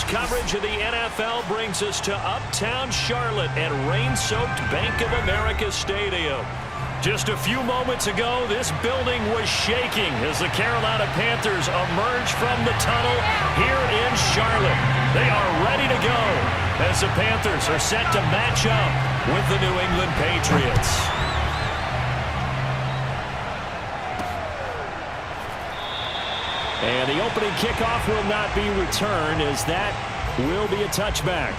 coverage of the NFL brings us to uptown Charlotte at rain-soaked Bank of America Stadium. Just a few moments ago, this building was shaking as the Carolina Panthers emerged from the tunnel here in Charlotte. They are ready to go as the Panthers are set to match up with the New England Patriots. And the opening kickoff will not be returned, as that will be a touchback.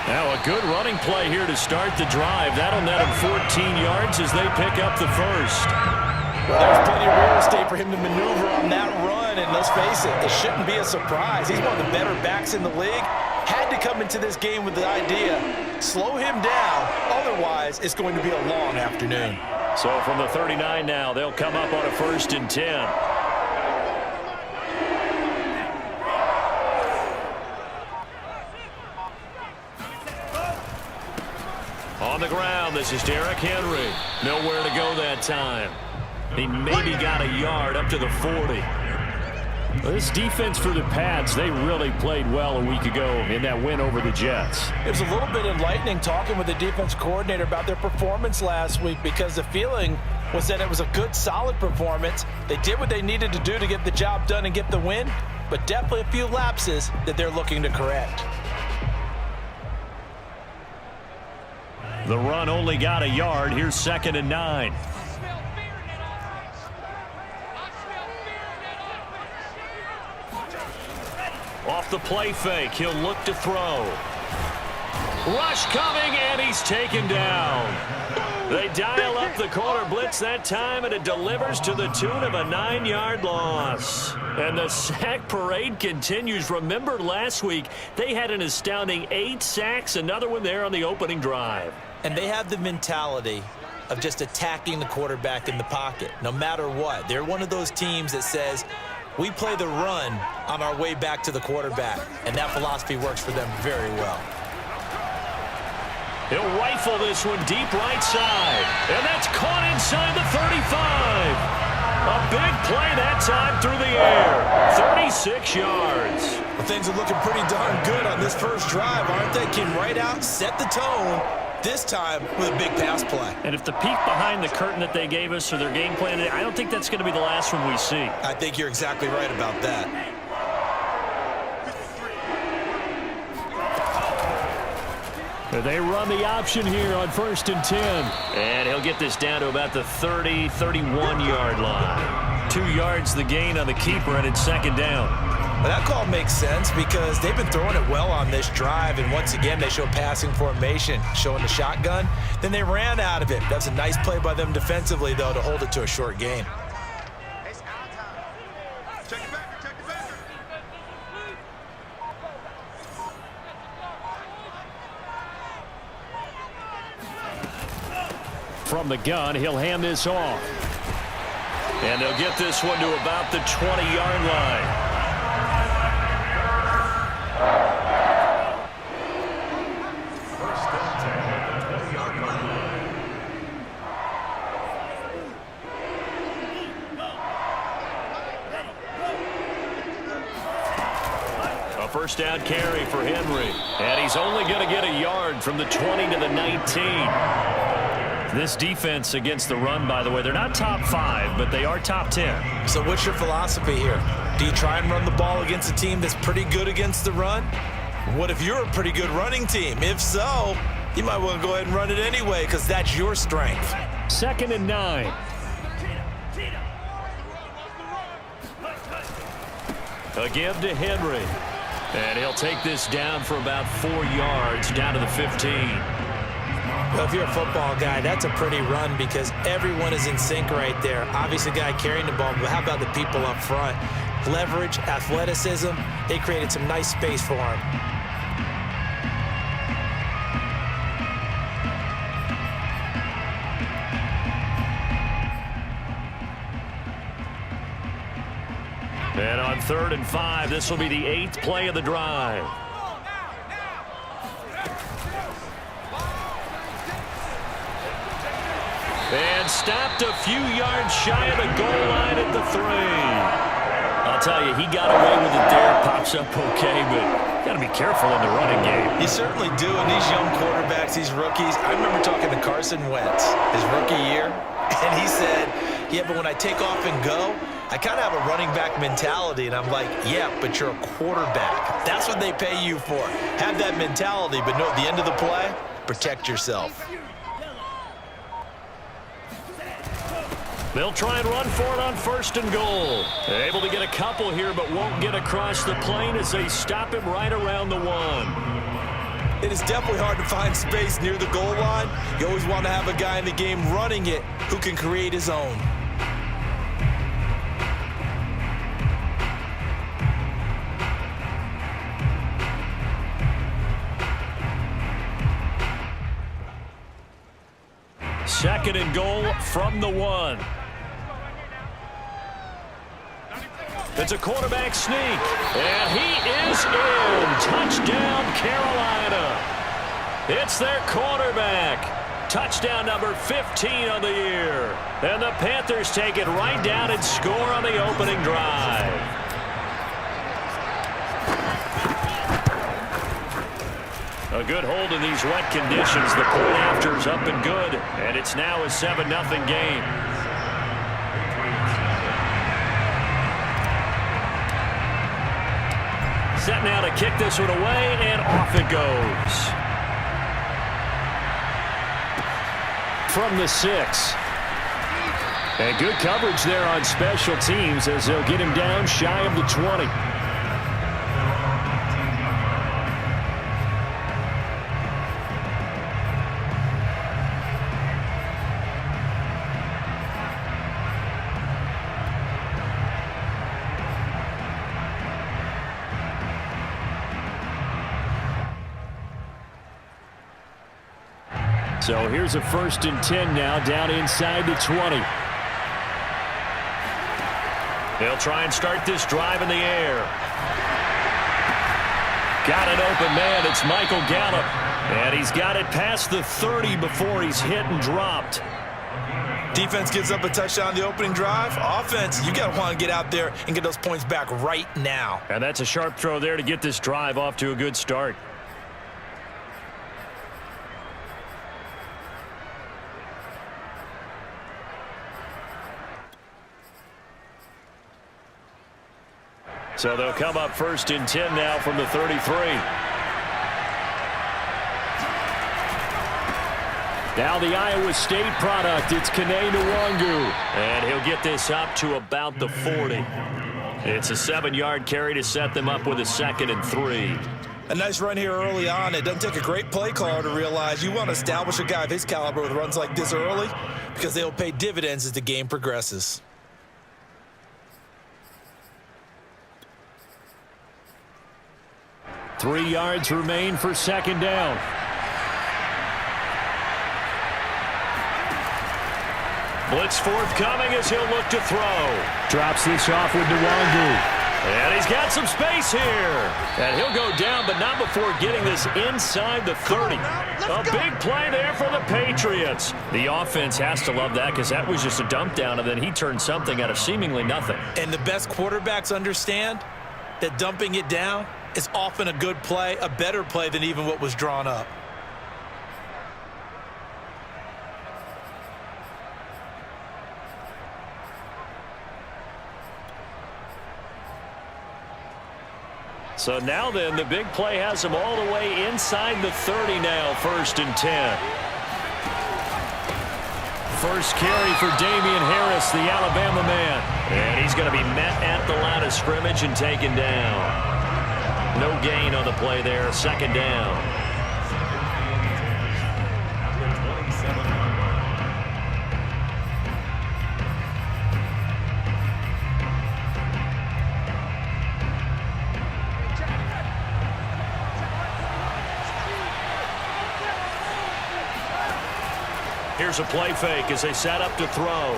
Now a good running play here to start the drive. That'll net him 14 yards as they pick up the first. Well, there's plenty of real estate for him to maneuver on that run, and let's face it, it shouldn't be a surprise. He's one of the better backs in the league. Had to come into this game with the idea, slow him down, otherwise it's going to be a long afternoon. So from the 39 now, they'll come up on a 1st and 10. On the ground, this is Derrick Henry. Nowhere to go that time. He maybe got a yard up to the 40. This defense for the Pats, they really played well a week ago in that win over the Jets. It was a little bit enlightening talking with the defense coordinator about their performance last week, because the feeling was that it was a good, solid performance. They did what they needed to do to get the job done and get the win, but definitely a few lapses that they're looking to correct. The run only got a yard. Here's 2nd and 9. Off the play fake, he'll look to throw. Rush coming, and he's taken down. They dial up the corner blitz that time, and it delivers to the tune of a 9-yard loss. And the sack parade continues. Remember last week, they had an astounding 8 sacks, another one there on the opening drive. And they have the mentality of just attacking the quarterback in the pocket, no matter what. They're one of those teams that says, we play the run on our way back to the quarterback, and that philosophy works for them very well. He'll rifle this one deep right side, and that's caught inside the 35. A big play that time through the air, 36 yards. Well, things are looking pretty darn good on this first drive, aren't they? Came right out, set the tone, this time with a big pass play. And if the peek behind the curtain that they gave us for their game plan, I don't think that's going to be the last one we see. I think you're exactly right about that. They run the option here on 1st and 10. And he'll get this down to about the 30, 31-yard line. 2 yards the gain on the keeper, and it's 2nd down. Well, that call makes sense because they've been throwing it well on this drive, and once again they show passing formation, showing the shotgun. Then they ran out of it. That's a nice play by them defensively, though, to hold it to a short gain. From the gun, he'll hand this off. And they'll get this one to about the 20-yard line. A first down carry for Henry. And he's only going to get a yard from the 20 to the 19. This defense against the run, by the way, they're not top 5, but they are top 10. So what's your philosophy here? Do you try and run the ball against a team that's pretty good against the run? What if you're a pretty good running team? If so, you might want to go ahead and run it anyway because that's your strength. 2nd and 9. A give to Henry. And he'll take this down for about 4 yards, down to the 15. Well, if you're a football guy, that's a pretty run because everyone is in sync right there. Obviously, the guy carrying the ball, but how about the people up front? Leverage, athleticism, they created some nice space for him. On 3rd and 5, this will be the 8th play of the drive. And stopped a few yards shy of the goal line at the 3. I'll tell you, he got away with it there. Pops up okay, but got to be careful in the running game. You certainly do. And these young quarterbacks, these rookies, I remember talking to Carson Wentz his rookie year, and he said, yeah, but when I take off and go, I kind of have a running back mentality. And I'm like, yeah, but you're a quarterback. That's what they pay you for. Have that mentality, but no, at the end of the play, protect yourself. They'll try and run for it on 1st and goal. Able to get a couple here, but won't get across the plane as they stop him right around the 1. It is definitely hard to find space near the goal line. You always want to have a guy in the game running it who can create his own. Second and goal from the 1. It's a quarterback sneak, and he is in. Touchdown, Carolina. It's their quarterback. Touchdown number 15 on the year. And the Panthers take it right down and score on the opening drive. A good hold in these wet conditions. The point after is up and good, and it's now a 7-0 game. Set now to kick this one away, and off it goes. From the 6. And good coverage there on special teams as they'll get him down shy of the 20. So here's a 1st and 10 now, down inside the 20. They'll try and start this drive in the air. Got an open man. It's Michael Gallup. And he's got it past the 30 before he's hit and dropped. Defense gives up a touchdown on the opening drive. Offense, you got to want to get out there and get those points back right now. And that's a sharp throw there to get this drive off to a good start. So they'll come up 1st and 10 now from the 33. Now the Iowa State product, it's Kene Nwangu. And he'll get this up to about the 40. It's a 7-yard carry to set them up with a 2nd and 3. A nice run here early on. It doesn't take a great play caller to realize you want to establish a guy of his caliber with runs like this early because they'll pay dividends as the game progresses. Three yards remain for 2nd down. Blitz forthcoming as he'll look to throw. Drops this off with Nwangu. And he's got some space here. And he'll go down, but not before getting this inside the 30. A big play there for the Patriots. The offense has to love that because that was just a dump down, and then he turned something out of seemingly nothing. And the best quarterbacks understand that dumping it down is often a good play, a better play than even what was drawn up. So now then, the big play has him all the way inside the 30 now, 1st and 10. First carry for Damian Harris, the Alabama man. And he's going to be met at the line of scrimmage and taken down. No gain on the play there, 2nd down. Here's a play fake as they set up to throw.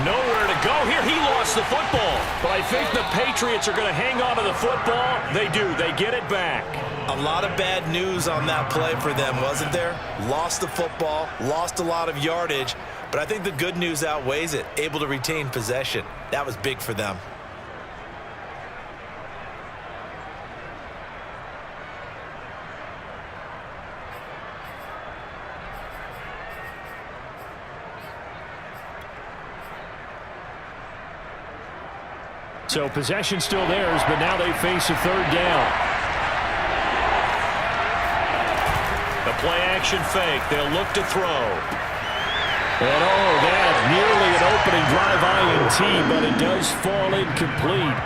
Nowhere to go here. He lost the football. But I think the Patriots are going to hang on to the football. They do. They get it back. A lot of bad news on that play for them, wasn't there? Lost the football, lost a lot of yardage, but I think the good news outweighs it. Able to retain possession. That was big for them. So possession still theirs, but now they face a third down. The play-action fake. They'll look to throw. And that nearly an opening drive INT, but it does fall incomplete.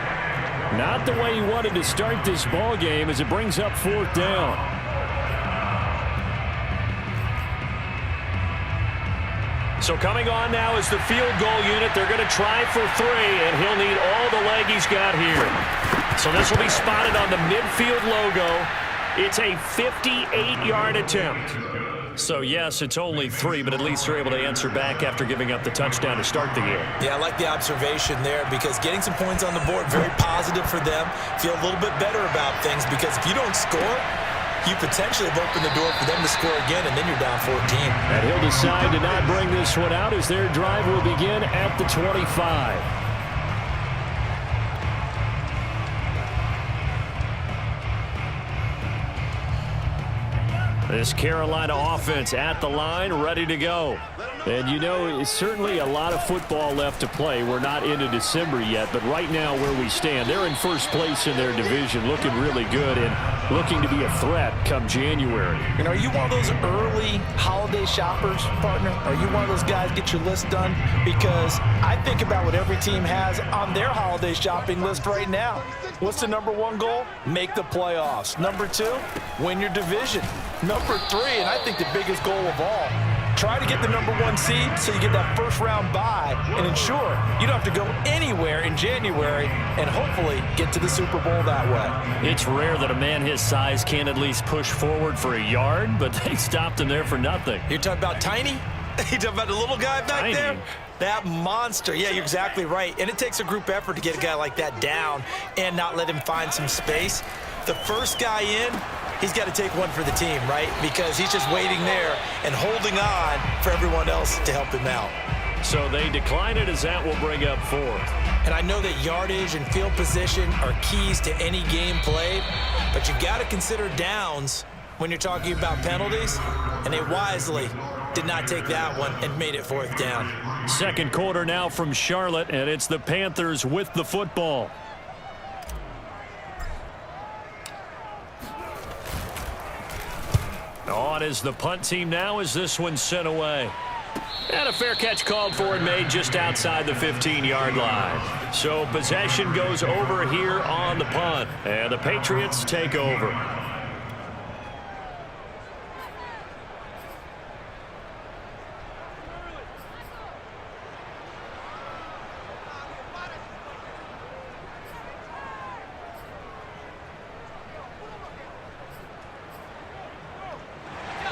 Not the way he wanted to start this ball game as it brings up fourth down. So coming on now is the field goal unit. They're going to try for 3, and he'll need all the leg he's got here. So this will be spotted on the midfield logo. It's a 58-yard attempt. So, yes, it's only 3, but at least they're able to answer back after giving up the touchdown to start the game. Yeah, I like the observation there because getting some points on the board, very positive for them. Feel a little bit better about things because if you don't score, you potentially have opened the door for them to score again, and then you're down 14. And he'll decide to not bring this one out as their drive will begin at the 25. This Carolina offense at the line, ready to go. And, you know, it's certainly a lot of football left to play. We're not into December yet, but right now where we stand, they're in first place in their division, looking really good and looking to be a threat come January. And are you one of those early holiday shoppers, partner? Are you one of those guys get your list done? Because I think about what every team has on their holiday shopping list right now. What's the number 1 goal? Make the playoffs. Number 2, win your division. Number 3, and I think the biggest goal of all, try to get the number 1 seed so you get that first-round bye and ensure you don't have to go anywhere in January and hopefully get to the Super Bowl that way. It's rare that a man his size can't at least push forward for a yard, but they stopped him there for nothing. You're talking about tiny? You're talking about the little guy back there? That monster. Yeah, you're exactly right. And it takes a group effort to get a guy like that down and not let him find some space. The first guy in, he's got to take one for the team, right? Because he's just waiting there and holding on for everyone else to help him out. So they decline it as that will bring up 4th. And I know that yardage and field position are keys to any game played, but you got to consider downs when you're talking about penalties, and they wisely did not take that one and made it 4th down. Second quarter now from Charlotte, and it's the Panthers with the football. On is the punt team now as this one's sent away. And a fair catch called for and made just outside the 15-yard line. So possession goes over here on the punt, and the Patriots take over.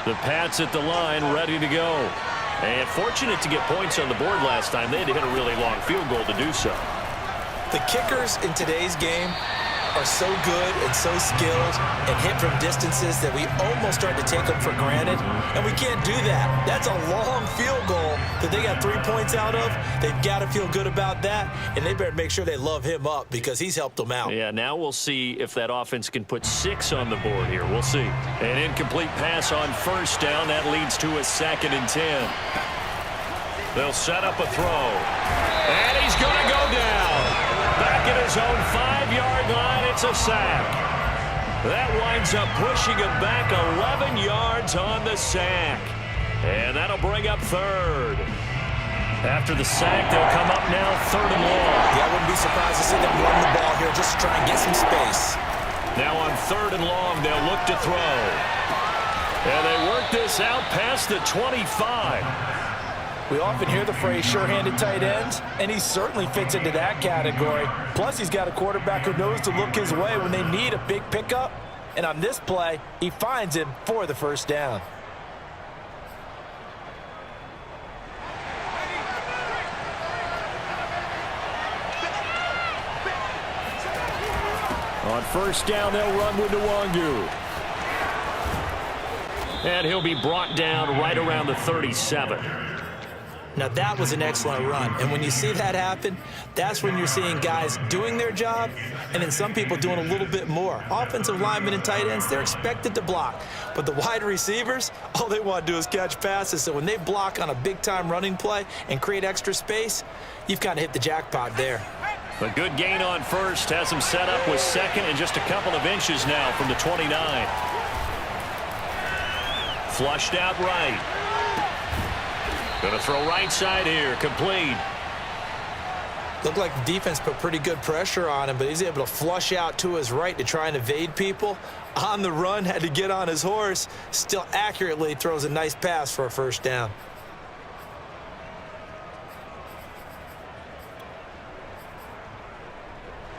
The Pats at the line, ready to go. And fortunate to get points on the board last time. They had to hit a really long field goal to do so. The kickers in today's game are so good and so skilled and hit from distances that we almost start to take them for granted. And we can't do that. That's a long field goal that they got 3 points out of. They've got to feel good about that. And they better make sure they love him up because he's helped them out. Yeah, now we'll see if that offense can put 6 on the board here. We'll see. An incomplete pass on first down. That leads to a 2nd and 10. They'll set up a throw. And he's going to go down. Back at his own 5-yard line, it's a sack. That winds up pushing him back 11 yards on the sack. And that'll bring up 3rd. After the sack, they'll come up now 3rd and long. Yeah, I wouldn't be surprised to see them run the ball here just to try and get some space. Now on 3rd and long, they'll look to throw. And they work this out past the 25. We often hear the phrase sure-handed tight ends, and he certainly fits into that category. Plus, he's got a quarterback who knows to look his way when they need a big pickup. And on this play, he finds him for the first down. On first down, they'll run with Nwangu. And he'll be brought down right around the 37. Now, that was an excellent run. And when you see that happen, that's when you're seeing guys doing their job and then some people doing a little bit more. Offensive linemen and tight ends, they're expected to block. But the wide receivers, all they want to do is catch passes. So when they block on a big-time running play and create extra space, you've kind of hit the jackpot there. A good gain on first has him set up with second and just a couple of inches now from the 29. Flushed out right. Going to throw right side here. Complete. Looked like the defense put pretty good pressure on him, but he's able to flush out to his right to try and evade people. On the run, had to get on his horse. Still accurately throws a nice pass for a first down.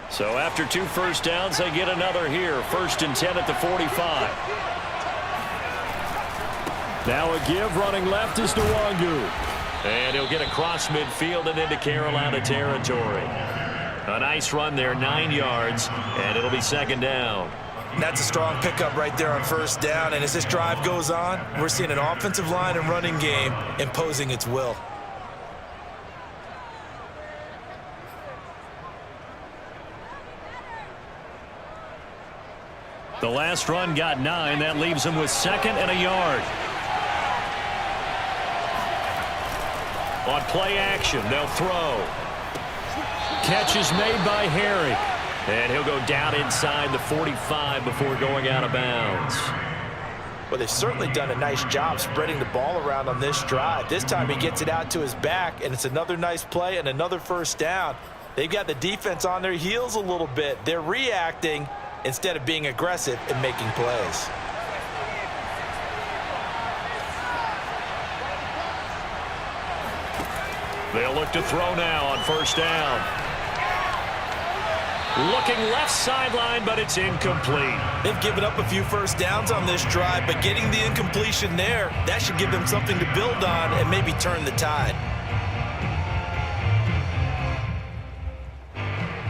So after 2 first downs, they get another here. 1st and 10 at the 45. Now a give, running left is Nwangu. And he'll get across midfield and into Carolina territory. A nice run there, 9 yards, and it'll be 2nd down. That's a strong pickup right there on first down, and as this drive goes on, we're seeing an offensive line and running game imposing its will. The last run got 9. That leaves him with 2nd and a yard. On play action, they'll throw. Catch is made by Harry. And he'll go down inside the 45 before going out of bounds. Well, they've certainly done a nice job spreading the ball around on this drive. This time he gets it out to his back, and it's another nice play and another first down. They've got the defense on their heels a little bit. They're reacting instead of being aggressive and making plays. They'll look to throw now on first down. Looking left sideline, but it's incomplete. They've given up a few first downs on this drive, but getting the incompletion there, that should give them something to build on and maybe turn the tide.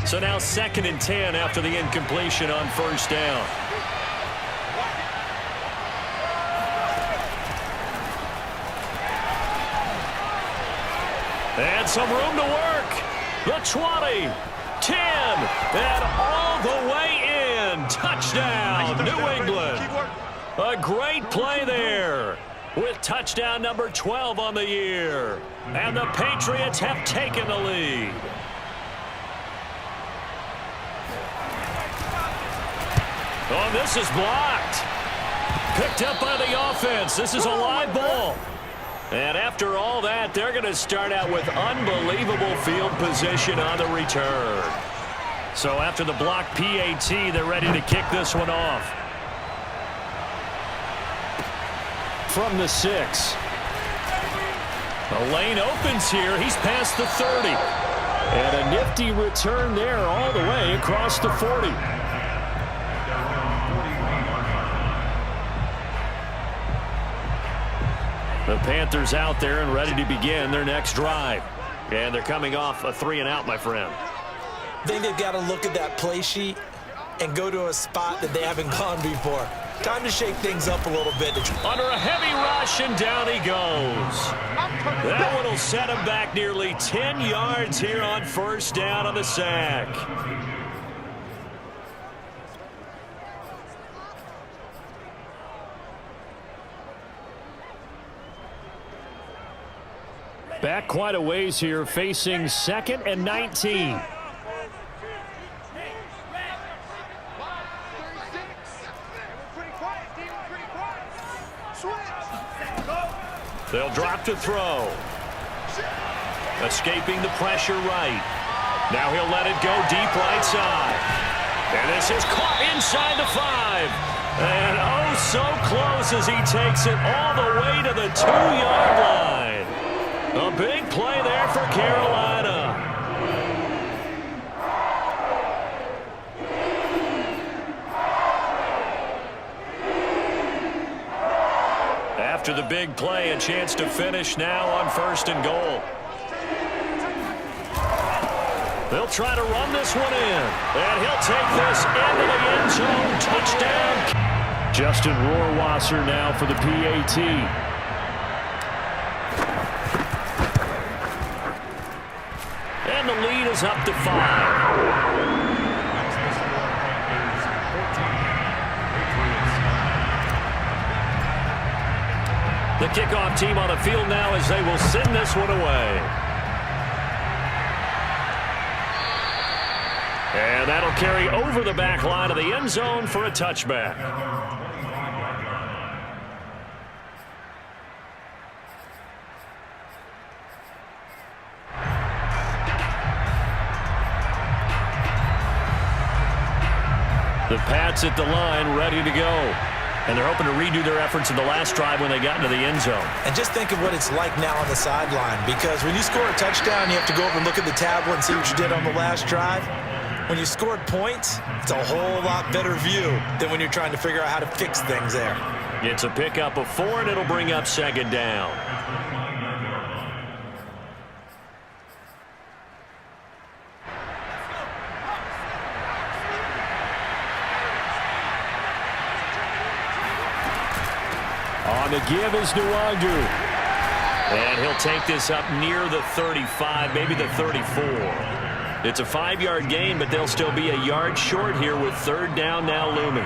So now 2nd and 10 after the incompletion on first down. And some room to work. The 20, 10, and all the way in. Touchdown, New England. A great play there with touchdown number 12 on the year. And the Patriots have taken the lead. Oh, this is blocked. Picked up by the offense. This is a live ball. And after all that, they're going to start out with unbelievable field position on the return. So after the block PAT, they're ready to kick this one off. From the 6. The lane opens here. He's past the 30. And a nifty return there all the way across the 40. The Panthers out there and ready to begin their next drive. And they're coming off a 3-and-out, my friend. I think they've got to look at that play sheet and go to a spot that they haven't gone before. Time to shake things up a little bit. Under a heavy rush, and down he goes. That one will set him back nearly 10 yards here on first down on the sack. Back quite a ways here, facing 2nd and 19. They'll drop to throw. Escaping the pressure right. Now he'll let it go deep right side. And this is caught inside the 5. And oh, so close as he takes it all the way to the 2-yard line. A big play there for Carolina. After the big play, a chance to finish now on 1st and goal. They'll try to run this one in. And he'll take this into the end zone. Touchdown. Justin Rohrwasser now for the PAT. And the lead is up to 5. The kickoff team on the field now as they will send this one away. And that'll carry over the back line of the end zone for a touchback. The Pats at the line, ready to go. And they're hoping to redo their efforts in the last drive when they got into the end zone. And just think of what it's like now on the sideline, because when you score a touchdown, you have to go over and look at the tablet and see what you did on the last drive. When you scored points, it's a whole lot better view than when you're trying to figure out how to fix things there. It's a pickup of 4, and it'll bring up second down. On the give is Nwangu. And he'll take this up near the 35, maybe the 34. It's a 5-yard gain, but they'll still be a yard short here with third down now looming.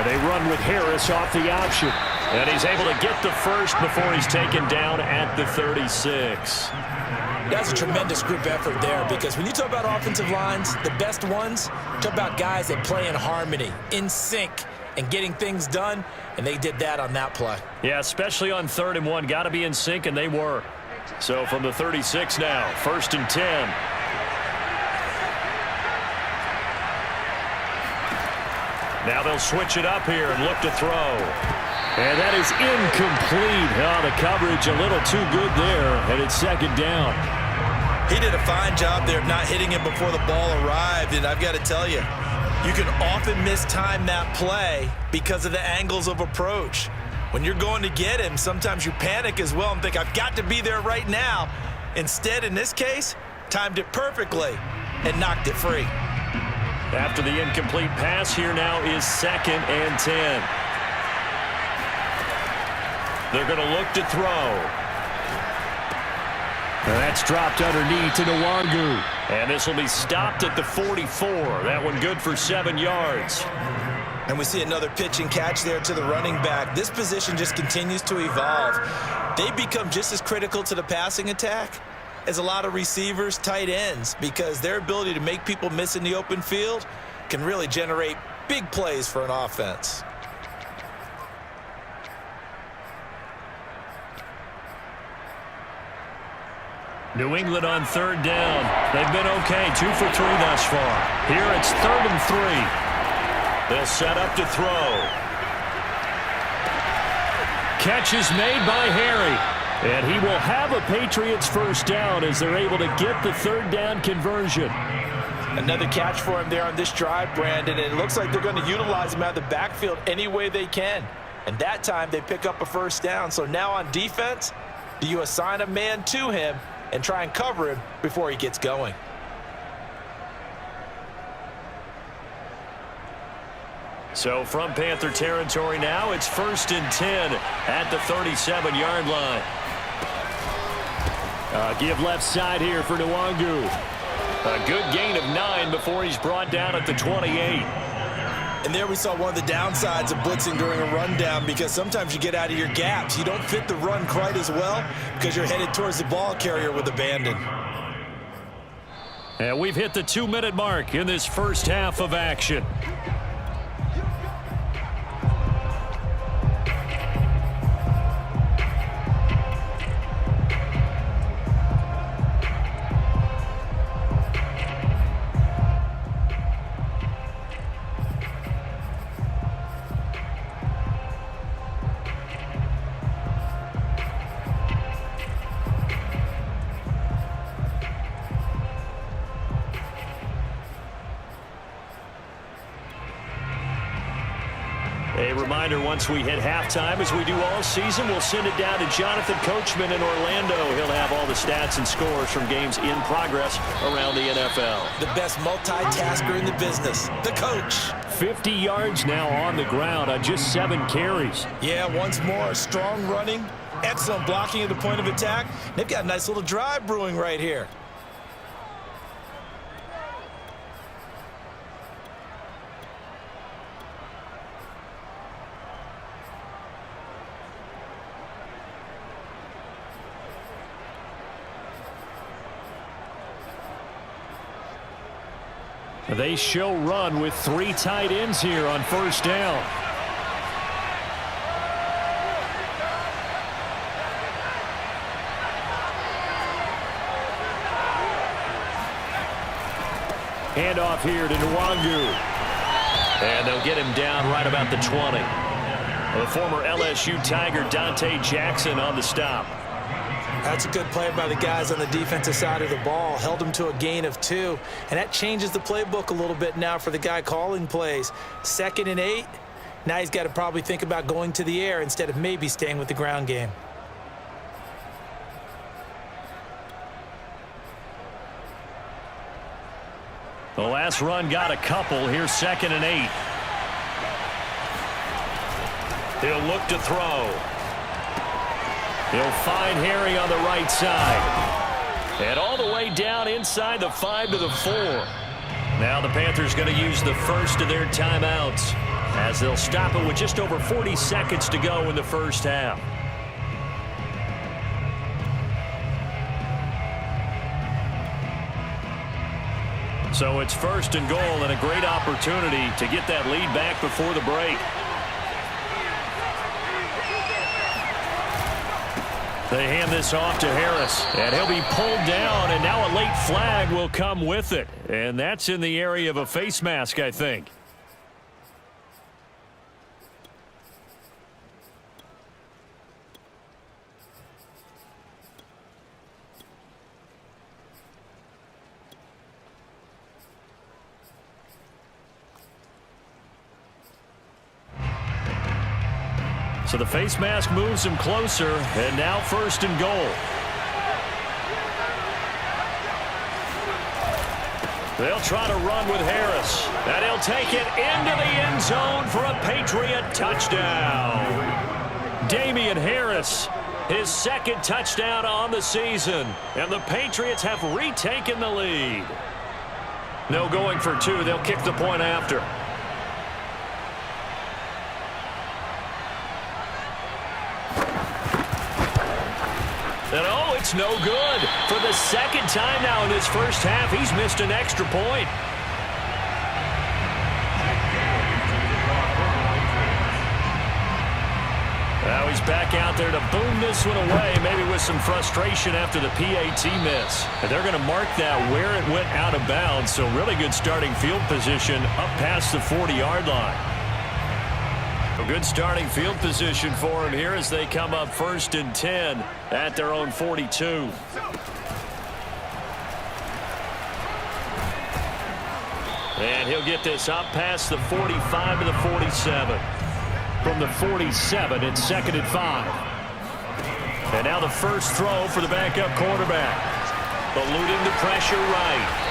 They run with Harris off the option. And he's able to get the first before he's taken down at the 36. That's a tremendous group effort there, because when you talk about offensive lines, the best ones, talk about guys that play in harmony, in sync, and getting things done, and they did that on that play. Yeah, especially on 3rd and 1. Got to be in sync, and they were. So from the 36 now, 1st and 10. Now they'll switch it up here and look to throw. And that is incomplete. Oh, the coverage a little too good there, and it's second down. He did a fine job there of not hitting him before the ball arrived, and I've got to tell you, you can often mistime that play because of the angles of approach. When you're going to get him, sometimes you panic as well and think, I've got to be there right now. Instead, in this case, timed it perfectly and knocked it free. After the incomplete pass, here now is 2nd and 10. They're going to look to throw. And that's dropped underneath to Nwangu. And this will be stopped at the 44. That one good for 7 yards. And we see another pitch and catch there to the running back. This position just continues to evolve. They become just as critical to the passing attack as a lot of receivers, tight ends, because their ability to make people miss in the open field can really generate big plays for an offense. New England on 3rd down. They've been okay, 2 for 3 thus far. Here it's 3rd and 3. They'll set up to throw. Catch is made by Harry. And he will have a Patriots first down as they're able to get the 3rd down conversion. Another catch for him there on this drive, Brandon, and it looks like they're going to utilize him out of the backfield any way they can. And that time they pick up a first down. So now on defense, do you assign a man to him and try and cover him before he gets going? So from Panther territory now, it's 1st and 10 at the 37-yard line. Give left side here for Nwangu. A good gain of 9 before he's brought down at the 28. And there we saw one of the downsides of blitzing during a rundown, because sometimes you get out of your gaps. You don't fit the run quite as well because you're headed towards the ball carrier with abandon. And we've hit the 2-minute mark in this first half of action. A reminder, once we hit halftime, as we do all season, we'll send it down to Jonathan Coachman in Orlando. He'll have all the stats and scores from games in progress around the NFL. The best multitasker in the business, the coach. 50 yards now on the ground on just 7 carries. Yeah, once more, strong running, excellent blocking at the point of attack. They've got a nice little drive brewing right here. They show run with 3 tight ends here on first down. Handoff here to Nwangu. And they'll get him down right about the 20. The former LSU Tiger Dante Jackson on the stop. That's a good play by the guys on the defensive side of the ball. Held him to a gain of 2. And that changes the playbook a little bit now for the guy calling plays. 2nd and 8. Now he's got to probably think about going to the air instead of maybe staying with the ground game. The last run got a couple. Here's 2nd and 8. He'll look to throw. He'll find Harry on the right side. And all the way down inside the 5 to the 4. Now the Panthers going to use the first of their timeouts as they'll stop it with just over 40 seconds to go in the first half. So it's 1st and goal and a great opportunity to get that lead back before the break. They hand this off to Harris, and he'll be pulled down, and now a late flag will come with it. And that's in the area of a face mask, I think. So the face mask moves him closer, and now 1st and goal. They'll try to run with Harris, and he'll take it into the end zone for a Patriot touchdown. Damian Harris, his 2nd touchdown on the season, and the Patriots have retaken the lead. No going for 2. They'll kick the point after. And oh, it's no good. For the 2nd time now in this first half, he's missed an extra point. Now he's back out there to boom this one away, maybe with some frustration after the PAT miss. And they're going to mark that where it went out of bounds, so really good starting field position up past the 40-yard line. A good starting field position for him here as they come up 1st and 10 at their own 42. And he'll get this up past the 45 to the 47. From the 47, it's 2nd and 5. And now the first throw for the backup quarterback. Eluding the pressure right.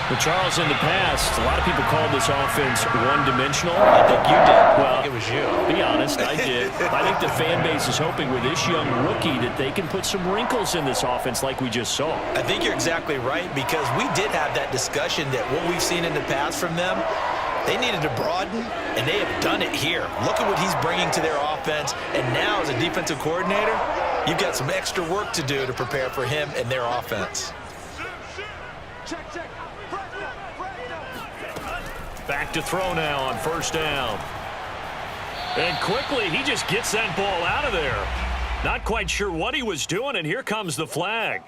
But Charles, in the past, a lot of people called this offense one-dimensional. I think you did. Well, I think it was you. Be honest, I did. I think the fan base is hoping with this young rookie that they can put some wrinkles in this offense like we just saw. I think you're exactly right, because we did have that discussion that what we've seen in the past from them, they needed to broaden, and they have done it here. Look at what he's bringing to their offense, and now as a defensive coordinator, you've got some extra work to do to prepare for him and their offense. Back to throw now on 1st down. And quickly, he just gets that ball out of there. Not quite sure what he was doing, and here comes the flag.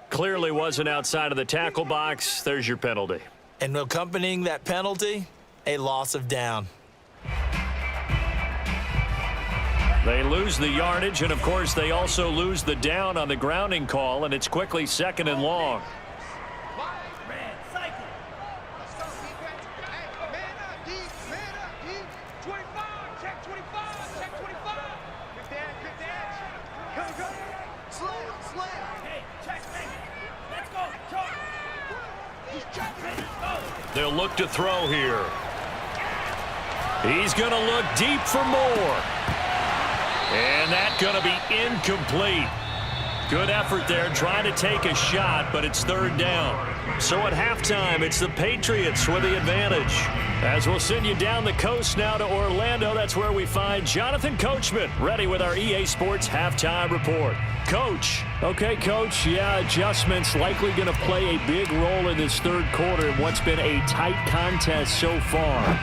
Clearly wasn't outside of the tackle box. There's your penalty. And accompanying that penalty, a loss of down. They lose the yardage, and of course they also lose the down on the grounding call, and it's quickly 2nd and long. They'll look to throw here. He's going to look deep for more. And that's going to be incomplete. Good effort there trying to take a shot, but it's third down. So at halftime, it's the Patriots with the advantage. As we'll send you down the coast now to Orlando, that's where we find Jonathan Coachman ready with our EA Sports Halftime Report. Coach. Okay, Coach. Yeah, adjustments likely going to play a big role in this third quarter in what's been a tight contest so far.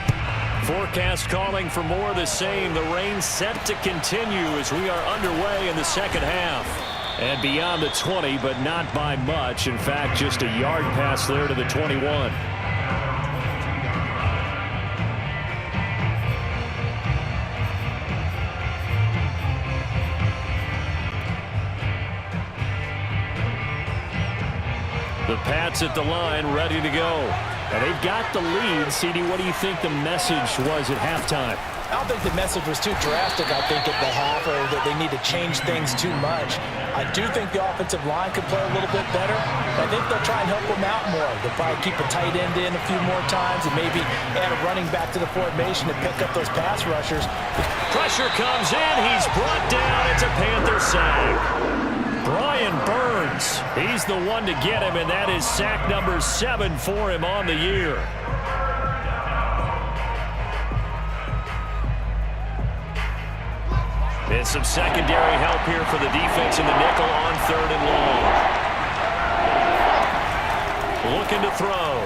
Forecast calling for more of the same. The rain set to continue as we are underway in the second half. And beyond the 20, but not by much. In fact, just a yard pass there to the 21. The Pats at the line, ready to go. And they've got the lead. CD, what do you think the message was at halftime? I don't think the message was too drastic, I think, at the half, or that they need to change things too much. I do think the offensive line could play a little bit better. I think they'll try and help them out more. They'll probably keep a tight end in a few more times and maybe add a running back to the formation to pick up those pass rushers. Pressure comes in. He's brought down. It's a Panther sack. Brian Burns, he's the one to get him, and that is sack number 7 for him on the year. And some secondary help here for the defense in the nickel on third and long. Looking to throw.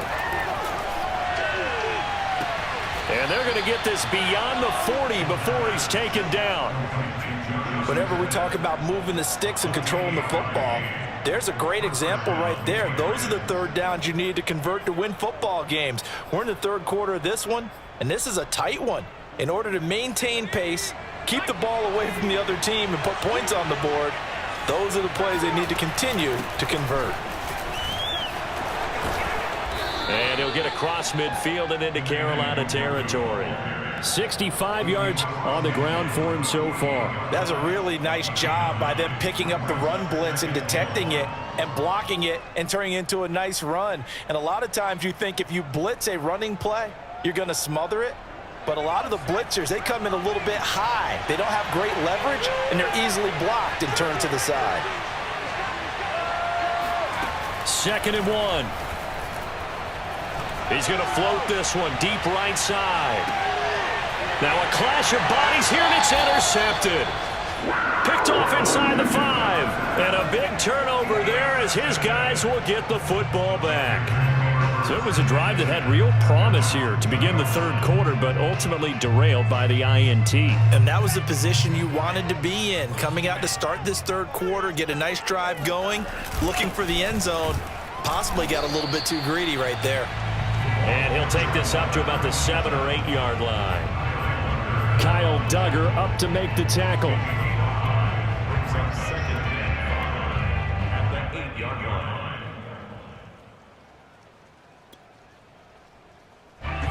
And they're going to get this beyond the 40 before he's taken down. Whenever we talk about moving the sticks and controlling the football, there's a great example right there. Those are the third downs you need to convert to win football games. We're in the third quarter of this one, and this is a tight one. In order to maintain pace, keep the ball away from the other team, and put points on the board, those are the plays they need to continue to convert. And he'll get across midfield and into Carolina territory. 65 yards on the ground for him so far. That's a really nice job by them picking up the run blitz and detecting it and blocking it and turning it into a nice run. And a lot of times you think if you blitz a running play, you're going to smother it. But a lot of the blitzers, they come in a little bit high. They don't have great leverage, and they're easily blocked and turned to the side. 2nd and 1. He's going to float this one deep right side. Now a clash of bodies here, and it's intercepted. Picked off inside the 5. And a big turnover there as his guys will get the football back. So it was a drive that had real promise here to begin the third quarter, but ultimately derailed by the INT. And that was the position you wanted to be in, coming out to start this third quarter, get a nice drive going, looking for the end zone. Possibly got a little bit too greedy right there. And he'll take this up to about the 7 or 8 yard line. Kyle Duggar up to make the tackle.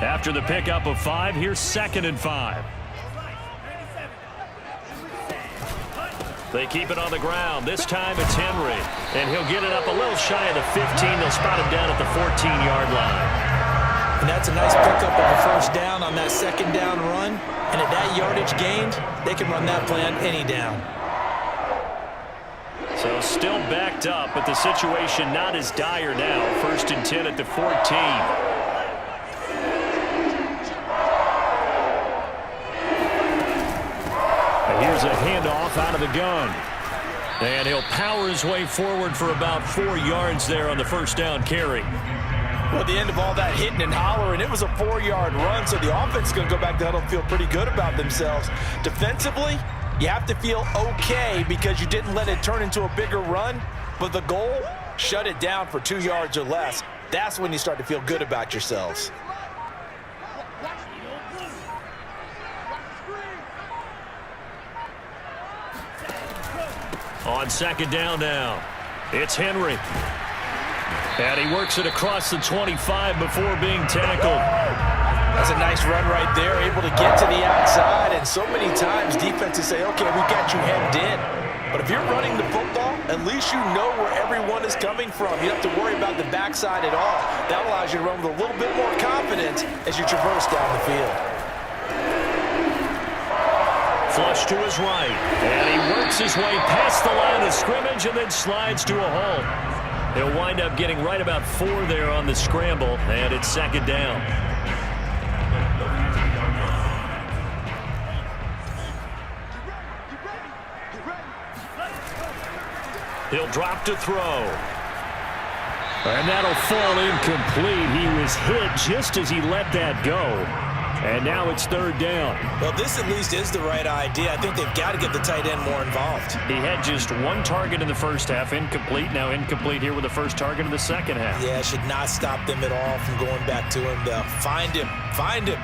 After the pickup of 5, here's 2nd and 5. They keep it on the ground. This time it's Henry. And he'll get it up a little shy of the 15. They'll spot him down at the 14-yard line. And that's a nice pickup of a first down on that 2nd down run. And at that yardage gained, they can run that play on any down. So still backed up, but the situation not as dire now. 1st and 10 at the 14. Here's a handoff out of the gun. And he'll power his way forward for about 4 yards there on the first down carry. Well, at the end of all that hitting and hollering, it was a 4-yard run, so the offense is going to go back to huddle and feel pretty good about themselves. Defensively, you have to feel okay because you didn't let it turn into a bigger run, but the goal, shut it down for 2 yards or less. That's when you start to feel good about yourselves. On 2nd down now, it's Henry. And he works it across the 25 before being tackled. That's a nice run right there, able to get to the outside. And so many times defenses say, okay, we got you hemmed in. But if you're running the football, at least you know where everyone is coming from. You don't have to worry about the backside at all. That allows you to run with a little bit more confidence as you traverse down the field. Flush to his right, and he works his way past the line of scrimmage and then slides to a halt. He'll wind up getting right about 4 there on the scramble, and it's second down. He'll drop to throw. And that'll fall incomplete. He was hit just as he let that go. And now it's third down. Well, this at least is the right idea. I think they've got to get the tight end more involved. He had just 1 target in the first half, incomplete. Now incomplete here with the first target of the second half. Yeah, it should not stop them at all from going back to him. They'll find him. Find him.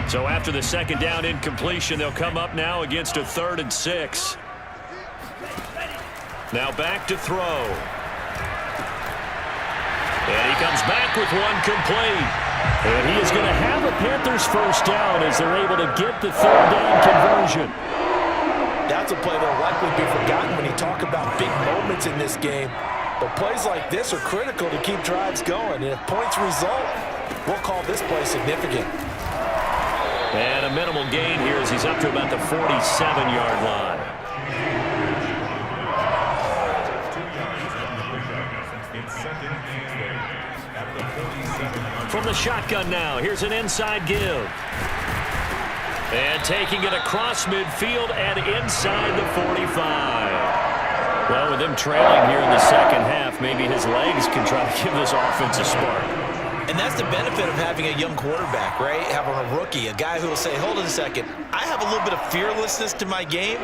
So after the second down incompletion, they'll come up now against a 3rd and 6. Now back to throw. And he comes back with 1 complete. And he is going to have a Panthers first down as they're able to get the 3rd down conversion. That's a play that will likely be forgotten when you talk about big moments in this game. But plays like this are critical to keep drives going. And if points result, we'll call this play significant. And a minimal gain here as he's up to about the 47-yard line. From the shotgun now, here's an inside give. And taking it across midfield and inside the 45. Well, with them trailing here in the second half, maybe his legs can try to give this offense a spark. And that's the benefit of having a young quarterback, right? Having a rookie, a guy who will say, hold on a second, I have a little bit of fearlessness to my game.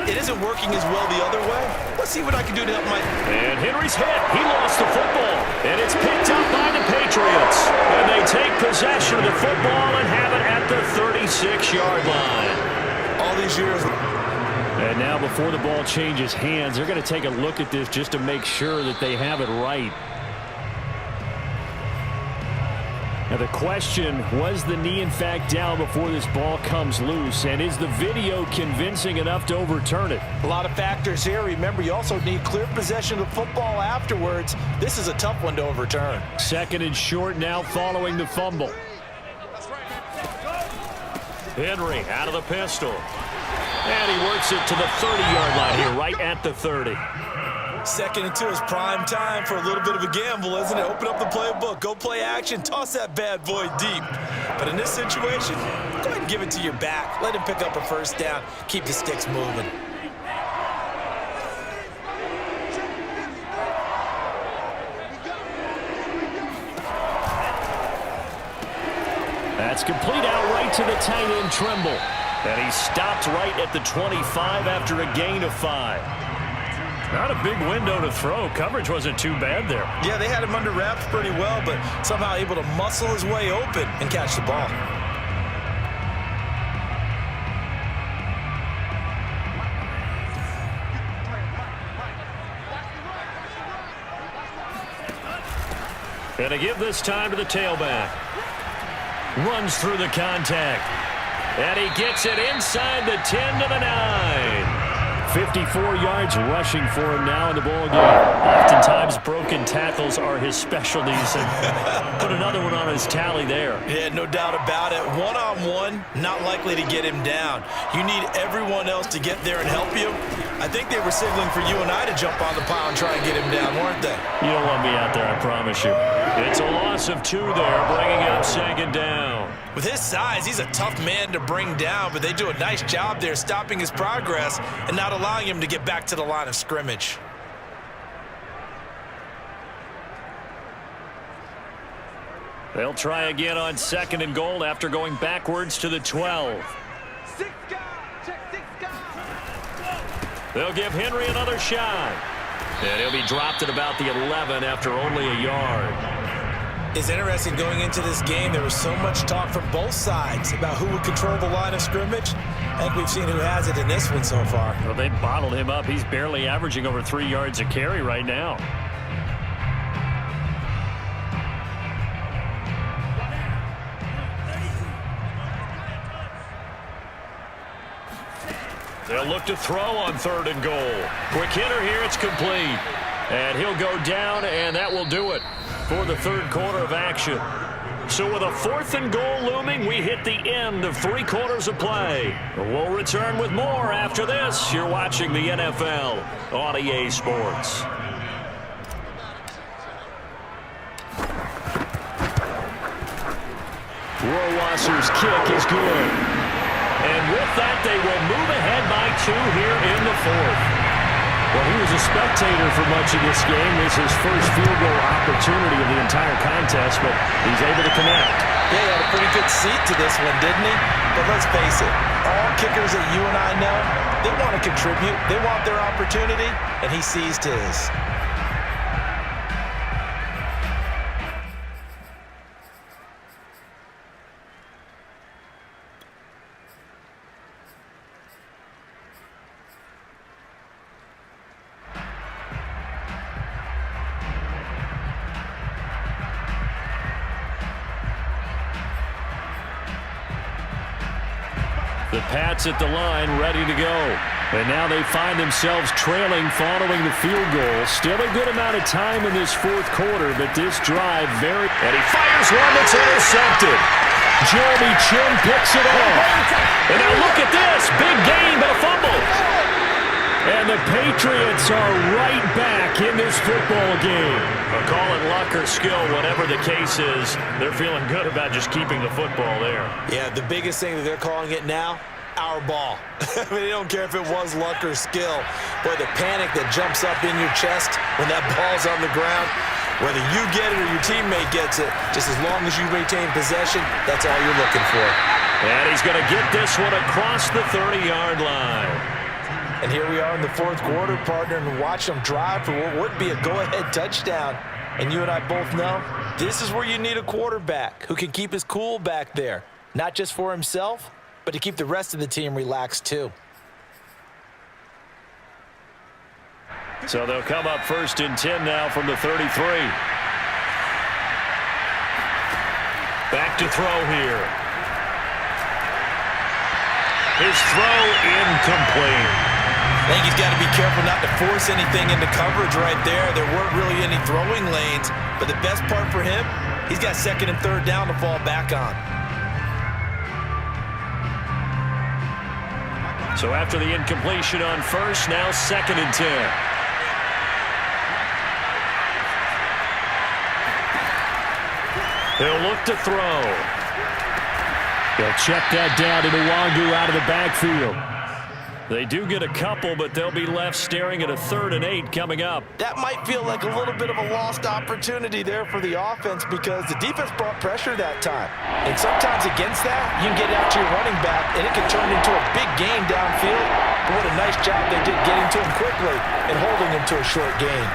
It isn't working as well the other way. Let's see what I can do to help my... And Henry's hit. He lost the football. And it's picked up by the Patriots. And they take possession of the football and have it at the 36-yard line. All these years... And now before the ball changes hands, they're going to take a look at this just to make sure that they have it right. Now the question, was the knee in fact down before this ball comes loose? And is the video convincing enough to overturn it? A lot of factors here. Remember, you also need clear possession of football afterwards. This is a tough one to overturn. Second and short now following the fumble. Henry out of the pistol. And he works it to the 30-yard line here, right at the 30. 2nd and 2 is prime time for a little bit of a gamble, isn't it? Open up the playbook, go play action, toss that bad boy deep. But in this situation, go ahead and give it to your back. Let him pick up a first down. Keep the sticks moving. That's complete out right to the tight end, Trimble. And he stopped right at the 25 after a gain of 5. Not a big window to throw. Coverage wasn't too bad there. Yeah, they had him under wraps pretty well, but somehow able to muscle his way open and catch the ball. And a give this time to the tailback. Runs through the contact. And he gets it inside the 10 to the 9. 54 yards rushing for him now in the ball game. Oftentimes broken tackles are his specialties. And put another one on his tally there. Yeah, no doubt about it. One-on-one, not likely to get him down. You need everyone else to get there and help you. I think they were signaling for you and I to jump on the pile and try and get him down, weren't they? You don't want me out there, I promise you. It's a loss of 2 there, bringing up second down. With his size, he's a tough man to bring down, but they do a nice job there stopping his progress and not allowing him to get back to the line of scrimmage. They'll try again on 2nd and goal after going backwards to the 12. They'll give Henry another shot. And he'll be dropped at about the 11 after only a yard. It's interesting going into this game. There was so much talk from both sides about who would control the line of scrimmage. I think we've seen who has it in this one so far. Well, they bottled him up. He's barely averaging over 3 yards a carry right now. They'll look to throw on 3rd and goal. Quick hitter here, it's complete. And he'll go down, and that will do it for the 3rd quarter of action. So with a 4th and goal looming, we hit the end of 3 quarters of play. We'll return with more after this. You're watching the NFL on EA Sports. Rohrwasser's kick is good. And with that, they will move ahead by 2 here in the 4th. Well, he was a spectator for much of this game. This is his first field goal opportunity of the entire contest, but he's able to connect. Yeah, he had a pretty good seat to this one, didn't he? But let's face it, all kickers that you and I know, they want to contribute. They want their opportunity, and he seized his. The Pats at the line, ready to go. And now they find themselves trailing following the field goal. Still a good amount of time in this 4th quarter, but this drive very... And he fires one that's intercepted. Jeremy Chin picks it off. And now look at this. Big gain, but a fumble. And the Patriots are right back in this football game. Call it luck or skill, whatever the case is. They're feeling good about just keeping the football there. Yeah, the biggest thing that they're calling it now, our ball. I mean, they don't care if it was luck or skill. But the panic that jumps up in your chest when that ball's on the ground, whether you get it or your teammate gets it, just as long as you retain possession, that's all you're looking for. And he's going to get this one across the 30-yard line. And here we are in the 4th quarter, partner, and watch them drive for what would be a go-ahead touchdown. And you and I both know this is where you need a quarterback who can keep his cool back there, not just for himself, but to keep the rest of the team relaxed too. So they'll come up 1st and 10 now from the 33. Back to throw here. His throw incomplete. I think he's got to be careful not to force anything into coverage right there. There weren't really any throwing lanes, but the best part for him, he's got 2nd and 3rd down to fall back on. So after the incompletion on 1st, now 2nd and 10. They'll look to throw. They'll check that down to Nwangu out of the backfield. They do get a couple, but they'll be left staring at a 3rd and 8 coming up. That might feel like a little bit of a lost opportunity there for the offense because the defense brought pressure that time. And sometimes against that, you can get out to your running back, and it can turn into a big gain downfield. But what a nice job they did getting to him quickly and holding him to a short gain.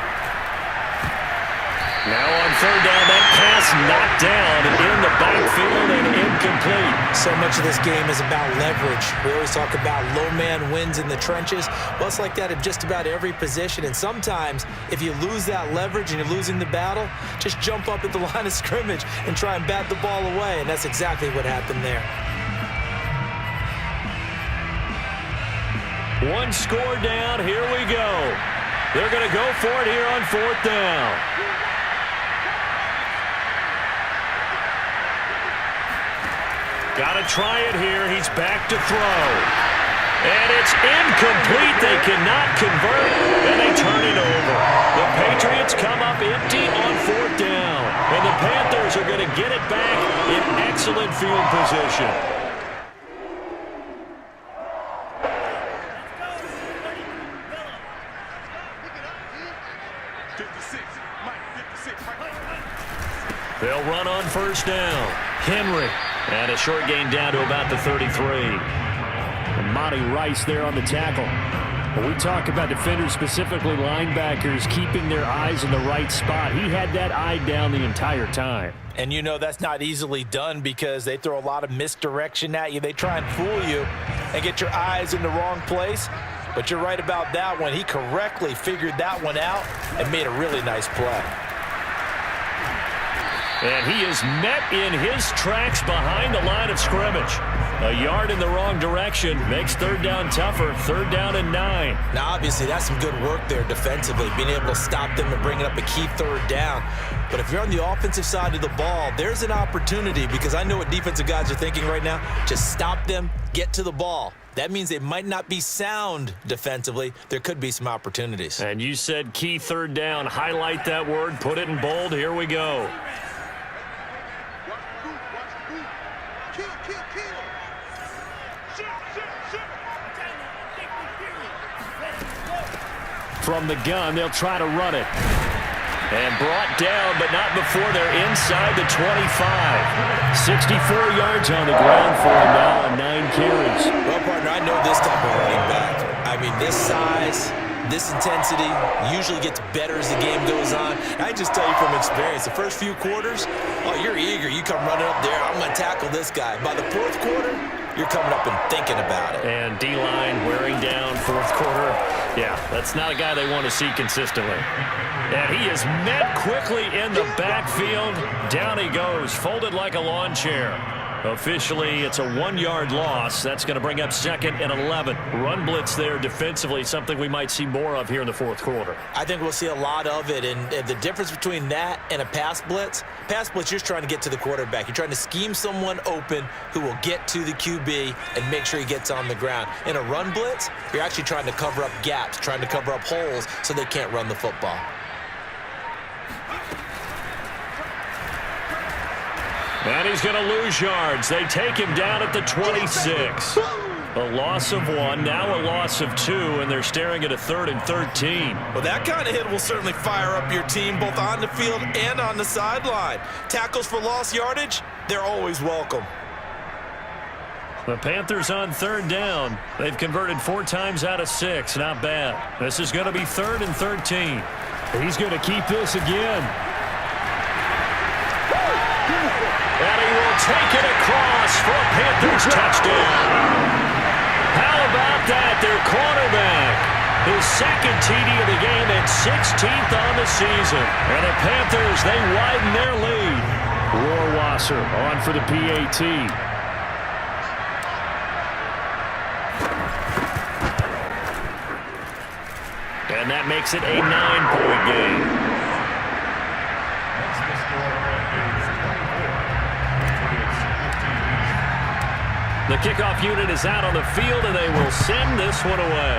Now on 3rd down, that pass knocked down in the backfield and incomplete. So much of this game is about leverage. We always talk about low man wins in the trenches. Well, it's like that in just about every position. And sometimes, if you lose that leverage and you're losing the battle, just jump up at the line of scrimmage and try and bat the ball away. And that's exactly what happened there. One score down, here we go. They're going to go for it here on 4th down. Got to try it here. He's back to throw. And it's incomplete. They cannot convert, and they turn it over. The Patriots come up empty on 4th down. And the Panthers are going to get it back in excellent field position. They'll run on 1st down. Henry. And a short gain down to about the 33. And Monty Rice there on the tackle. When we talk about defenders, specifically linebackers, keeping their eyes in the right spot, he had that eye down the entire time. And you know that's not easily done because they throw a lot of misdirection at you. They try and fool you and get your eyes in the wrong place. But you're right about that one. He correctly figured that one out and made a really nice play. And he is met in his tracks behind the line of scrimmage. A yard in the wrong direction makes third down tougher. Third down and 9. Now, obviously, that's some good work there defensively, being able to stop them and bringing up a key third down. But if you're on the offensive side of the ball, there's an opportunity, because I know what defensive guys are thinking right now. Just stop them, get to the ball. That means they might not be sound defensively. There could be some opportunities. And you said key third down. Highlight that word. Put it in bold. Here we go. From the gun, they'll try to run it. And brought down, but not before they're inside the 25. 64 yards on the ground for him now on 9 carries. Well, partner, I know this type of running back. I mean, this size, this intensity usually gets better as the game goes on. I just tell you from experience, the first few quarters, oh, you're eager. You come running up there, I'm going to tackle this guy. By the fourth quarter, you're coming up and thinking about it. And D-line wearing down fourth quarter. Yeah, that's not a guy they want to see consistently. And he is met quickly in the backfield. Down he goes, folded like a lawn chair. Officially, it's a 1-yard loss. That's going to bring up 2nd and 11. Run blitz there defensively, something we might see more of here in the fourth quarter. I think we'll see a lot of it, and the difference between that and a pass blitz, you're just trying to get to the quarterback. You're trying to scheme someone open who will get to the QB and make sure he gets on the ground. In a run blitz, you're actually trying to cover up gaps, trying to cover up holes so they can't run the football. And he's going to lose yards. They take him down at the 26. A loss of 1, now a loss of 2, and they're staring at a 3rd and 13. Well, that kind of hit will certainly fire up your team both on the field and on the sideline. Tackles for lost yardage, they're always welcome. The Panthers on 3rd down. They've converted 4 times out of 6. Not bad. This is going to be 3rd and 13. He's going to keep this again. And he will take it across for a Panthers touchdown. How about that? Their cornerback. His 2nd TD of the game and 16th on the season. And the Panthers, they widen their lead. Rohrwasser on for the PAT. And that makes it a 9-point game. The kickoff unit is out on the field, and they will send this one away.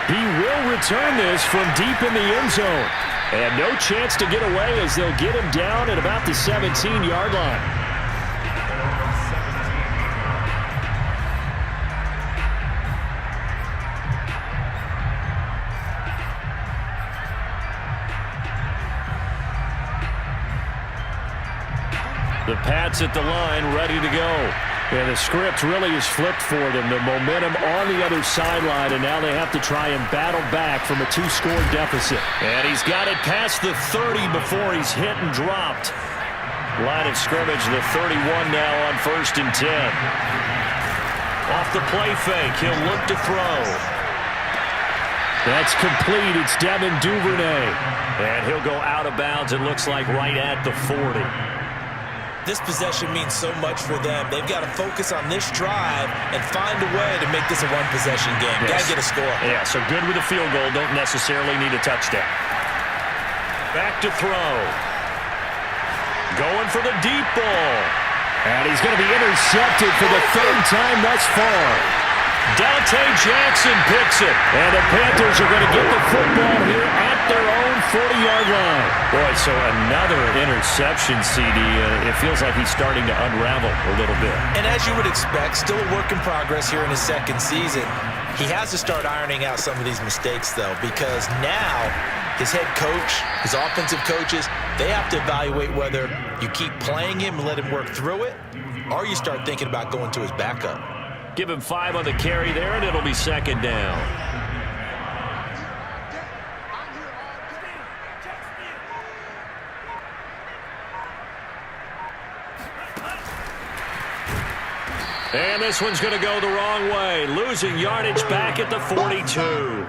He will return this from deep in the end zone. And no chance to get away as they'll get him down at about the 17-yard line. The Pats at the line, ready to go. And the script really is flipped for them. The momentum on the other sideline, and now they have to try and battle back from a 2-score deficit. And he's got it past the 30 before he's hit and dropped. Line of scrimmage, the 31 now on 1st and 10. Off the play fake, he'll look to throw. That's complete. It's Devin Duvernay. And he'll go out of bounds, it looks like, right at the 40. This possession means so much for them. They've got to focus on this drive and find a way to make this a one-possession game. Yes. Got to get a score. Yeah, so good with a field goal. Don't necessarily need a touchdown. Back to throw. Going for the deep ball. And he's going to be intercepted for the 3rd time thus far. Dante Jackson picks it. And the Panthers are going to get the football here at their own 40-yard line. Boy, so another interception, CD. It feels like he's starting to unravel a little bit. And as you would expect, still a work in progress here in his 2nd season. He has to start ironing out some of these mistakes, though, because now his head coach, his offensive coaches, they have to evaluate whether you keep playing him and let him work through it, or you start thinking about going to his backup. Give him 5 on the carry there, and it'll be 2nd down. And this one's going to go the wrong way. Losing yardage back at the 42.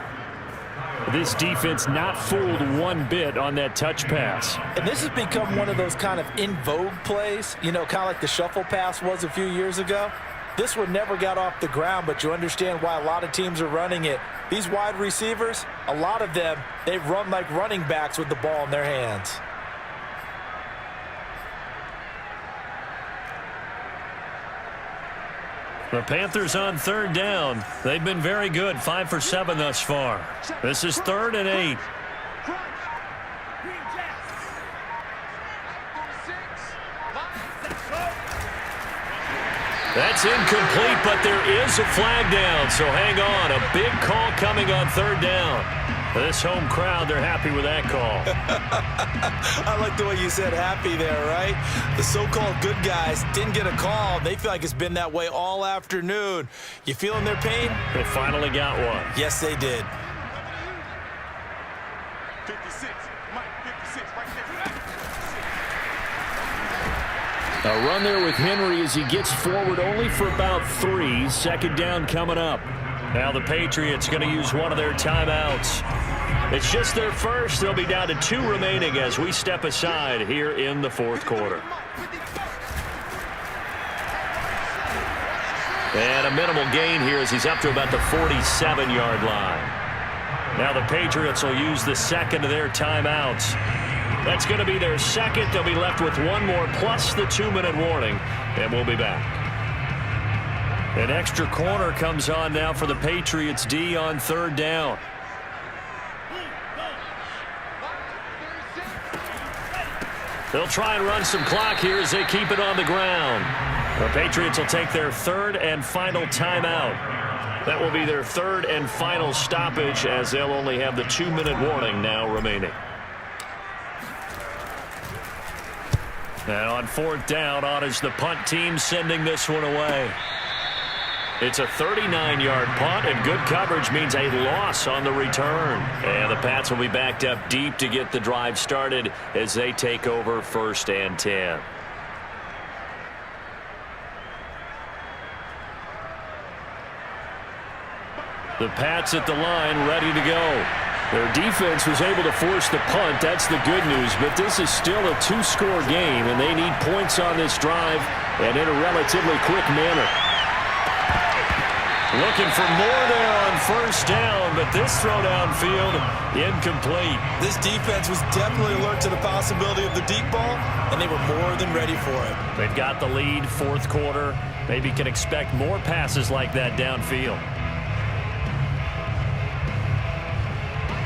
This defense not fooled one bit on that touch pass. And this has become one of those kind of in vogue plays, you know, kind of like the shuffle pass was a few years ago. This one never got off the ground, but you understand why a lot of teams are running it. These wide receivers, a lot of them, they run like running backs with the ball in their hands. The Panthers on third down. They've been very good, 5 for 7 thus far. This is 3rd and 8. That's incomplete, but there is a flag down, so hang on. A big call coming on 3rd down. This home crowd, they're happy with that call. I like the way you said happy there, right? The so-called good guys didn't get a call. They feel like it's been that way all afternoon. You feeling their pain? They finally got one. Yes, they did. 56, Mike, 56, right there. A run there with Henry as he gets forward only for about 3. 2nd down coming up. Now the Patriots going to use one of their timeouts. It's just their first. They'll be down to 2 remaining as we step aside here in the 4th quarter. And a minimal gain here as he's up to about the 47-yard line. Now the Patriots will use the 2nd of their timeouts. That's going to be their 2nd. They'll be left with 1 more plus the 2-minute warning, and we'll be back. An extra corner comes on now for the Patriots D on 3rd down. They'll try and run some clock here as they keep it on the ground. The Patriots will take their 3rd and final timeout. That will be their 3rd and final stoppage as they'll only have the 2-minute warning now remaining. And on 4th down, on is the punt team sending this one away. It's a 39-yard punt, and good coverage means a loss on the return. And the Pats will be backed up deep to get the drive started as they take over 1st and 10. The Pats at the line, ready to go. Their defense was able to force the punt. That's the good news, but this is still a 2-score game, and they need points on this drive and in a relatively quick manner. Looking for more there on 1st down, but this throw downfield, incomplete. This defense was definitely alert to the possibility of the deep ball, and they were more than ready for it. They've got the lead, 4th quarter. Maybe can expect more passes like that downfield.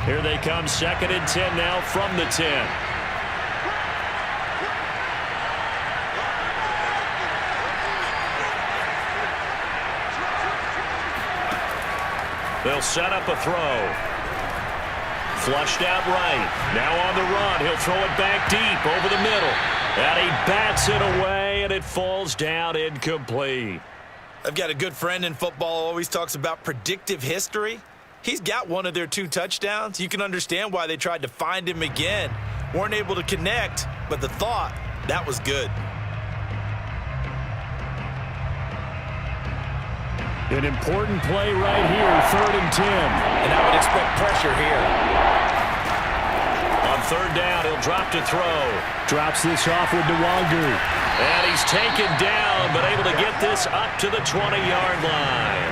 Here they come, 2nd and 10 now from the 10. They'll set up a throw. Flushed out right. Now on the run. He'll throw it back deep over the middle. And he bats it away, and it falls down incomplete. I've got a good friend in football who always talks about predictive history. He's got one of their 2 touchdowns. You can understand why they tried to find him again. Weren't able to connect, but the thought, that was good. An important play right here, 3rd and 10. And I would expect pressure here. On 3rd down, he'll drop to throw. Drops this off with Nwangu. And he's taken down, but able to get this up to the 20-yard line.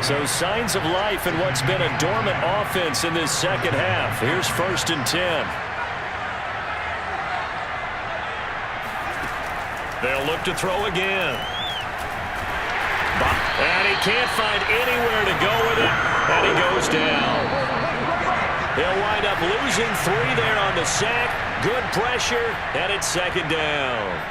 So signs of life in what's been a dormant offense in this 2nd half. Here's 1st and 10. They'll look to throw again. And he can't find anywhere to go with it, and he goes down. He'll wind up losing 3 there on the sack. Good pressure, and it's 2nd down.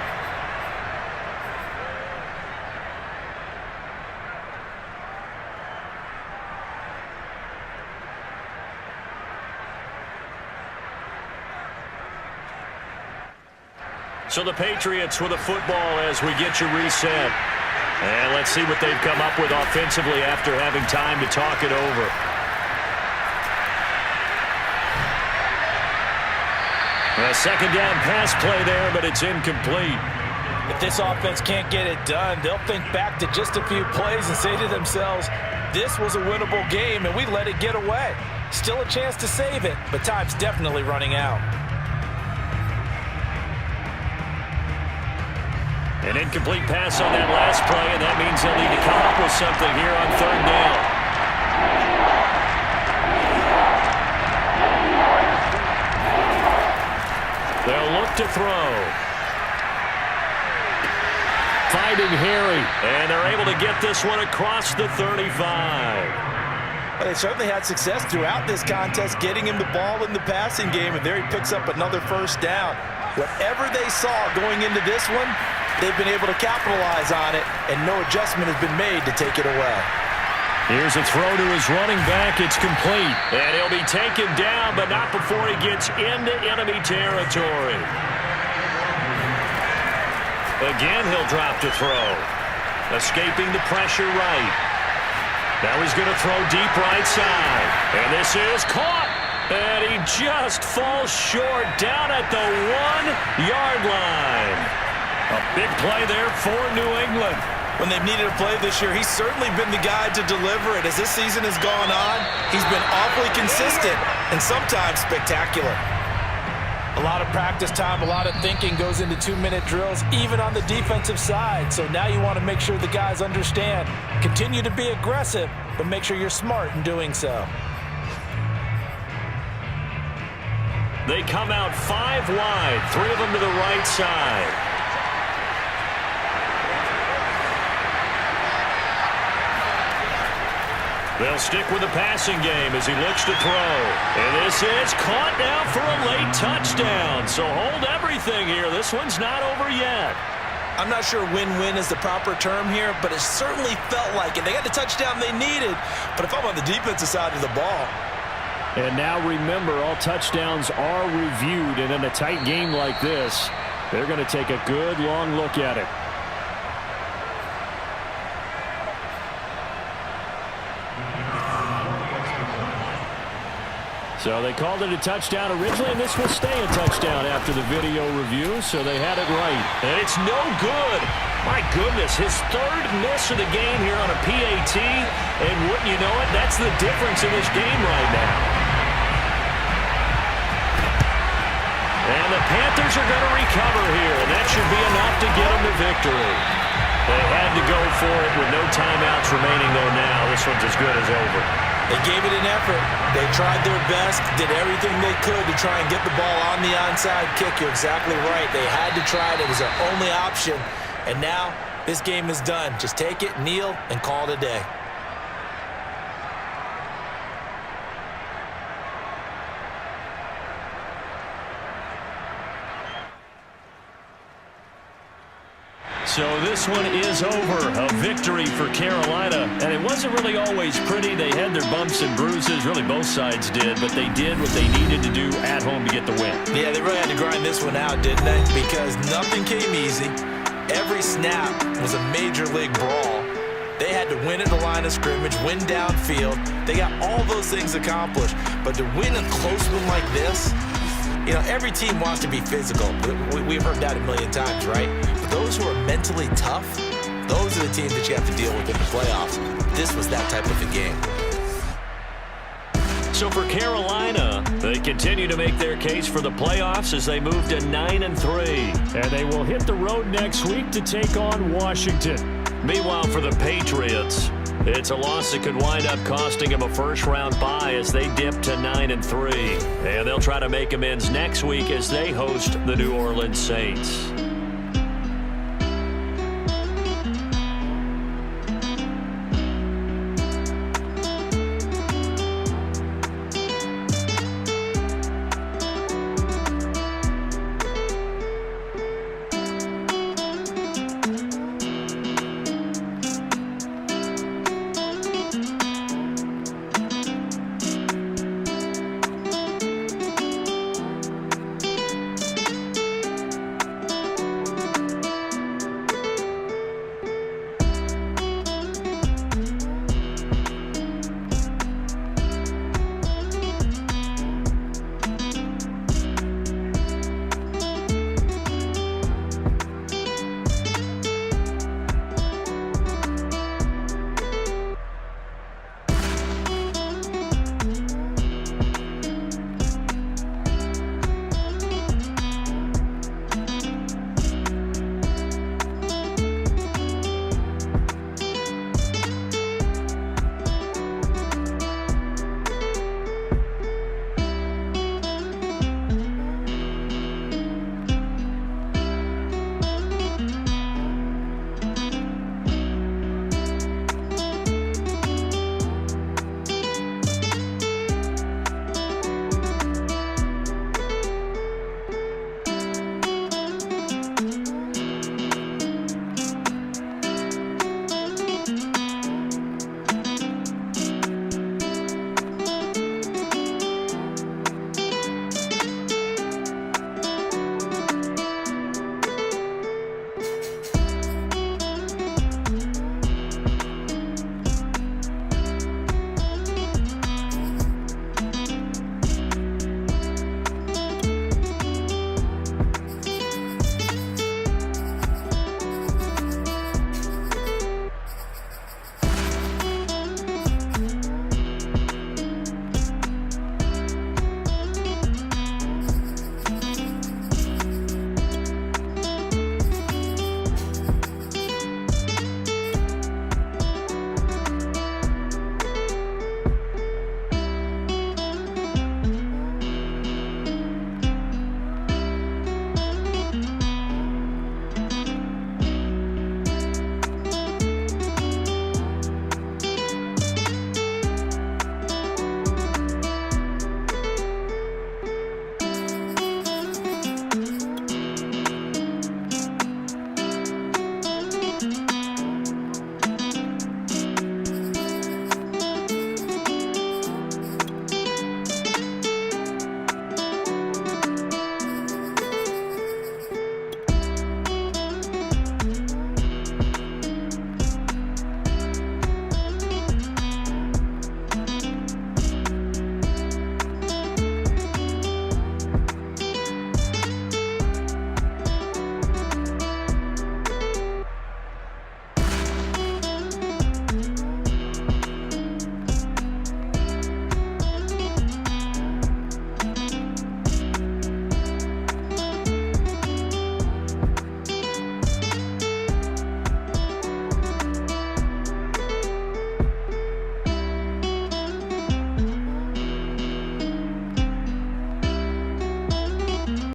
So the Patriots with a football as we get you reset. And let's see what they've come up with offensively after having time to talk it over. A 2nd down pass play there, but it's incomplete. If this offense can't get it done, they'll think back to just a few plays and say to themselves, this was a winnable game, and we let it get away. Still a chance to save it, but time's definitely running out. An incomplete pass on that last play, and that means they'll need to come up with something here on 3rd down. They'll look to throw. Finding Harry, and they're able to get this one across the 35. Well, they certainly had success throughout this contest, getting him the ball in the passing game, and there he picks up another 1st down. Whatever they saw going into this one, they've been able to capitalize on it, and no adjustment has been made to take it away. Here's a throw to his running back. It's complete. And he'll be taken down, but not before he gets into enemy territory. Again, he'll drop to throw. Escaping the pressure right. Now he's going to throw deep right side. And this is caught. And he just falls short down at the 1-yard line. A big play there for New England. When they've needed a play this year, he's certainly been the guy to deliver it. As this season has gone on, he's been awfully consistent and sometimes spectacular. A lot of practice time, a lot of thinking goes into 2-minute drills, even on the defensive side. So now you want to make sure the guys understand. Continue to be aggressive, but make sure you're smart in doing so. They come out 5 wide, 3 of them to the right side. They'll stick with the passing game as he looks to throw. And this is caught now for a late touchdown. So hold everything here. This one's not over yet. I'm not sure win-win is the proper term here, but it certainly felt like it. They got the touchdown they needed, but if I'm on the defensive side of the ball. And now remember, all touchdowns are reviewed, and in a tight game like this, they're going to take a good long look at it. So they called it a touchdown originally, and this will stay a touchdown after the video review, so they had it right. And it's no good. My goodness, his 3rd miss of the game here on a PAT, and wouldn't you know it, that's the difference in this game right now. And the Panthers are going to recover here, and that should be enough to get them the victory. They had to go for it with no timeouts remaining, though, now. This one's as good as over. They gave it an effort. They tried their best, did everything they could to try and get the ball on the onside kick. You're exactly right. They had to try it. It was their only option. And now this game is done. Just take it, kneel, and call it a day. So this one is over. A victory for Carolina. And it wasn't really always pretty. They had their bumps and bruises. Really, both sides did. But they did what they needed to do at home to get the win. Yeah, they really had to grind this one out, didn't they? Because nothing came easy. Every snap was a major league brawl. They had to win at the line of scrimmage, win downfield. They got all those things accomplished. But to win a close one like this, you know, every team wants to be physical. We've heard that a million times, right? But those who are mentally tough, those are the teams that you have to deal with in the playoffs. This was that type of a game. So for Carolina, they continue to make their case for the playoffs as they move to 9-3. And they will hit the road next week to take on Washington. Meanwhile, for the Patriots, it's a loss that could wind up costing them a first-round bye as they dip to 9-3. And they'll try to make amends next week as they host the New Orleans Saints.